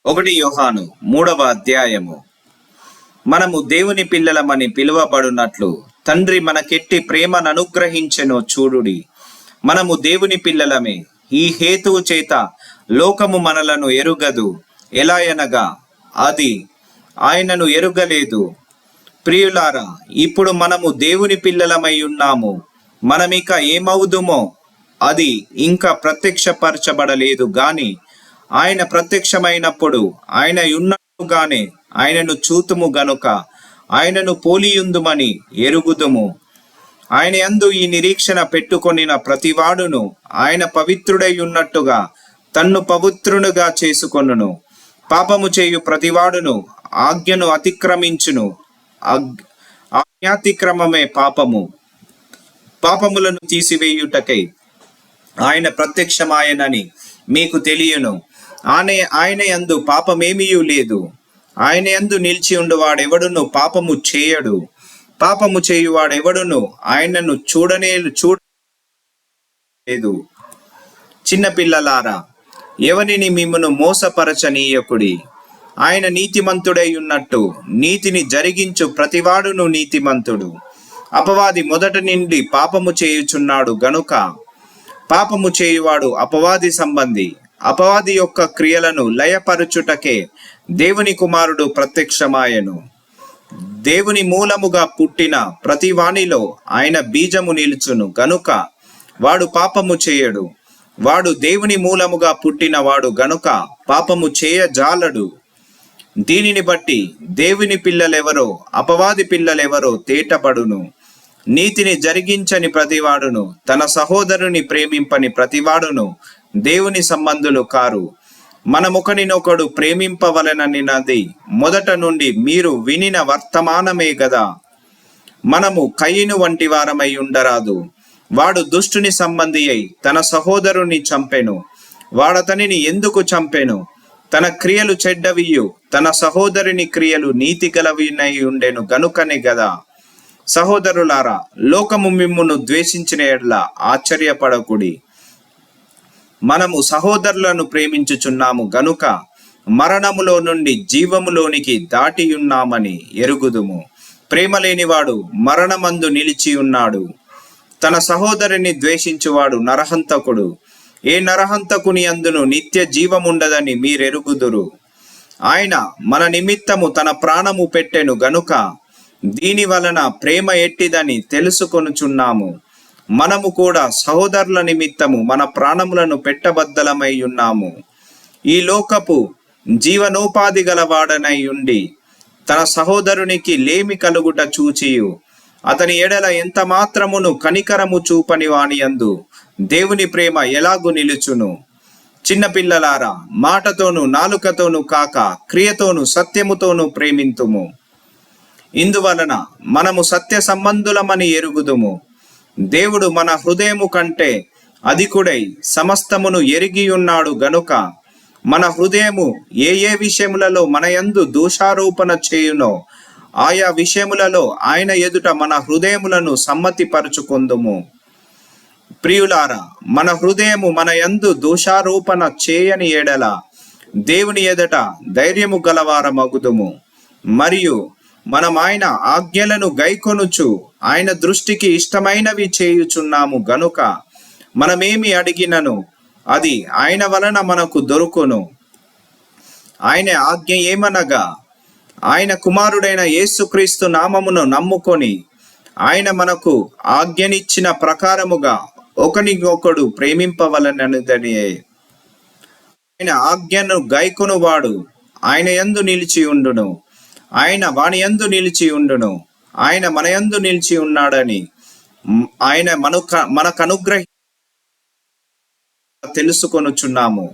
ఒకటి యోహాను 3వ అధ్యాయము. మనము దేవుని పిల్లలమని పిలువబడునట్లు తండ్రి మనకెట్టి ప్రేమను అనుగ్రహించెనో చూడుడి. మనము దేవుని పిల్లలమే. ఈ హేతువు చేత లోకము మనలను ఎరుగదు. ఎలాయనగా అది ఆయనను ఎరుగలేదు. ప్రియులారా, ఇప్పుడు మనము దేవుని పిల్లలమై ఉన్నాము. మనమిక ఏమవుదుమో అది ఇంకా ప్రత్యక్షపరచబడలేదు గాని ఆయన ప్రత్యక్షమైనప్పుడు ఆయన ఉన్నట్టుగానే ఆయనను చూతుము గనుక ఆయనను పోలియుందుమని ఎరుగుదుము. ఆయన యందు ఈ నిరీక్షణ పెట్టుకొనిన ప్రతివాడును ఆయన పవిత్రుడై ఉన్నట్టుగా తన్ను పవిత్రునుగా చేసుకొనును. పాపము చేయు ప్రతివాడును ఆజ్ఞను అతిక్రమించును. ఆజ్ఞాతిక్రమమే పాపము. పాపములను తీసివేయుటకై ఆయన ప్రత్యక్షమాయనని మీకు తెలియను. ఆయన యందు పాపమేమీయూ లేదు. ఆయన యందు నిలిచి ఉండువాడెవడును పాపము చేయడు. పాపము చేయువాడెవడును ఆయనను చూడలేదు. చిన్నపిల్లలారా, ఎవరిని మిమ్మును మోసపరచనీయకుడి. ఆయన నీతిమంతుడై ఉన్నట్టు నీతిని జరిగించు ప్రతివాడును నీతిమంతుడు. అపవాది మొదట నుండి పాపము చేయుచున్నాడు గనుక పాపము చేయువాడు అపవాది సంబంధి. అపవాది యొక్క క్రియలను లయపరచుటకే దేవుని కుమారుడు ప్రత్యక్షమాయెను. దేవుని మూలముగా పుట్టిన ప్రతి వానిలో ఆయన బీజము నిలుచును గనుక వాడు పాపము చేయడు. వాడు దేవుని మూలముగా పుట్టిన వాడు గనుక పాపము చేయజాలడు. దీనిని బట్టి దేవుని పిల్లలెవరో అపవాది పిల్లలెవరో తేటపడును. నీతిని జరిగించని ప్రతివాడును తన సహోదరుని ప్రేమింపని ప్రతివాడును దేవుని సంబంధులు కారు. మనమొకరినొకడు ప్రేమింపవలననినది మొదట నుండి మీరు వినిన వర్తమానమే గదా. మనము కయీను వంటి వారమై ఉండరాదు. వాడు దుష్టుని సంబంధి అయి తన సహోదరుని చంపెను. వాడతనిని ఎందుకు చంపెను? తన క్రియలు చెడ్డవియు తన సహోదరుని క్రియలు నీతి గలవినై ఉండెను గనుకనే గదా. సహోదరులారా, లోకము మిమ్మును ద్వేషించిన ఎడల ఆశ్చర్యపడకుడి. మనము సహోదరులను ప్రేమించుచున్నాము గనుక మరణములో నుండి జీవములోనికి దాటియున్నామని ఎరుగుదుము. ప్రేమ లేనివాడు మరణమందు నిలిచి ఉన్నాడు. తన సహోదరుని ద్వేషించువాడు నరహంతకుడు. ఏ నరహంతకుని అందును నిత్య జీవముండదని మీరెరుగుదురు. ఆయన మన నిమిత్తము తన ప్రాణము పెట్టెను గనుక దీని వలన ప్రేమ ఎట్టిదని తెలుసుకొనుచున్నాము. మనము కూడా సహోదరుల నిమిత్తము మన ప్రాణములను పెట్టబద్దలమై ఉన్నాము. ఈ లోకపు జీవనోపాధి గలవాడనై ఉండి తన సహోదరునికి లేమి కలుగుట చూచియు అతని ఎడల ఎంత మాత్రమును కనికరము చూపని వానియందు దేవుని ప్రేమ ఎలాగు నిలుచును? చిన్నపిల్లలారా, మాటతోను నాలుకతోను కాక క్రియతోను సత్యముతోను ప్రేమింతుము. ఇందువలన మనము సత్య సంబంధులమని ఎరుగుదుము. దేవుడు మన హృదయము కంటే అధికుడై సమస్తమును ఎరిగి ఉన్నాడు గనుక మన హృదయము ఏ ఏ విషయములలో మన యందు దోషారోపణ చేయునో ఆయా విషయములలో ఆయన ఎదుట మన హృదయములను సమ్మతిపరచుకొందుము. ప్రియులారా, మన హృదయము మన యందు దోషారోపణ చేయని ఎడల దేవుని ఎదుట ధైర్యము గలవారమగుదుము. మరియు మనం ఆయన ఆజ్ఞలను గైకొనుచు ఆయన దృష్టికి ఇష్టమైనవి చేయుచున్నాము గనుక మనమేమి అడిగినను అది ఆయన వలన మనకు దొరుకును. ఆయన ఆజ్ఞ ఏమనగా, ఆయన కుమారుడైన యేసుక్రీస్తు నామమును నమ్ముకొని ఆయన మనకు ఆజ్ఞనిచ్చిన ప్రకారముగా ఒకనికొకడు ప్రేమింపవలననిదని. ఆయన ఆజ్ఞను గైకొనువాడు ఆయన యందు నిలిచి ఉండును. ఆయన వాని యందు నిలిచి ఉండును. ఆయన మన యందు నిలిచి ఉన్నాడని ఆయన మనకు అనుగ్రహి తెలుసుకొనుచున్నాము.